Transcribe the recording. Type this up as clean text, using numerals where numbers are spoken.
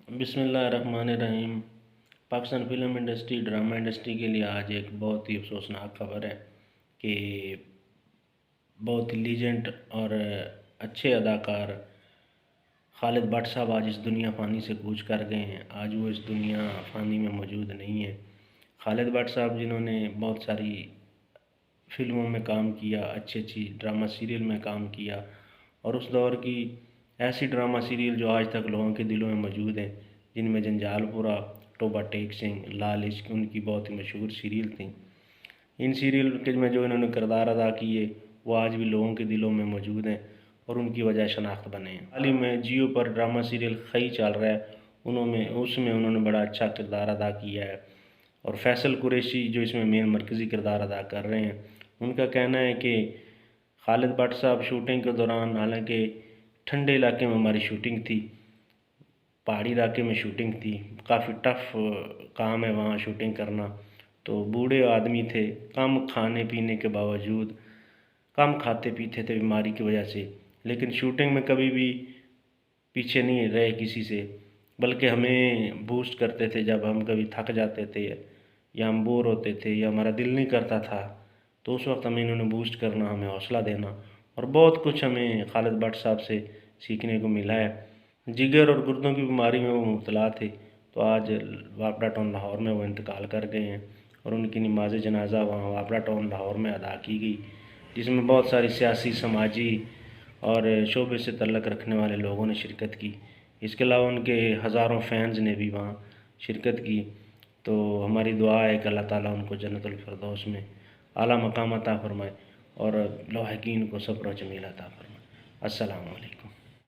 بسم اللہ الرحمن الرحیم۔ Pakistan film industry, drama industry کے لیے آج ایک بہت ہی افسوسناک خبر ہے کہ بہت لیجنڈ اور اچھے اداکار خالد بٹ صاحب آج اس دنیا فانی سے کوچ کر گئے ہیں۔ آج وہ اس دنیا فانی میں موجود نہیں ہیں۔ خالد بٹ صاحب جنہوں نے بہت ساری فلموں میں کام کیا، اچھی ڈرامہ سیریل میں کام کیا، اور اس دور کی ایسی ڈرامہ سیریل جو آج تک لوگوں کے دلوں میں موجود ہیں، جن میں جنجال پورا، توبہ ٹیک سنگھ، لال عشق ان کی بہت ہی مشہور سیریل تھیں۔ ان سیریل کے میں جو انہوں نے کردار ادا کیے وہ آج بھی لوگوں کے دلوں میں موجود ہیں اور ان کی وجہ شناخت بنے ہیں۔ حال ہی میں جیو پر ڈرامہ سیریل خئی چل رہا ہے، اس میں انہوں نے بڑا اچھا کردار ادا کیا ہے، اور فیصل قریشی جو اس میں مین مرکزی کردار ادا کر رہے ہیں، ان کا کہنا ہے کہ خالد بٹ صاحب شوٹنگ کے دوران، حالانکہ ٹھنڈے علاقے میں ہماری شوٹنگ تھی، پہاڑی علاقے میں شوٹنگ تھی، کافی ٹف کام ہے وہاں شوٹنگ کرنا، تو بوڑھے آدمی تھے، کم کھانے پینے کے باوجود، کم کھاتے پیتے تھے بیماری کی وجہ سے، لیکن شوٹنگ میں کبھی بھی پیچھے نہیں رہے کسی سے، بلکہ ہمیں بوسٹ کرتے تھے جب ہم کبھی تھک جاتے تھے یا ہم بور ہوتے تھے یا ہمارا دل نہیں کرتا تھا، تو اس وقت ہمیں انہوں نے بوسٹ کرنا، ہمیں حوصلہ دینا، اور بہت کچھ ہمیں خالد بٹ صاحب سے سیکھنے کو ملا ہے۔ جگر اور گردوں کی بیماری میں وہ مبتلا تھے، تو آج واپڈا ٹاؤن لاہور میں وہ انتقال کر گئے ہیں، اور ان کی نماز جنازہ وہاں واپڈا ٹاؤن لاہور میں ادا کی گئی، جس میں بہت ساری سیاسی، سماجی اور شعبے سے تعلق رکھنے والے لوگوں نے شرکت کی۔ اس کے علاوہ ان کے ہزاروں فینز نے بھی وہاں شرکت کی، تو ہماری دعا ہے کہ اللہ تعالیٰ ان کو جنت الفردوس میں اعلیٰ مقام عطا فرمائے اور لاحقین کو صبر و جمیل عطا فرمائے۔ السلام علیکم۔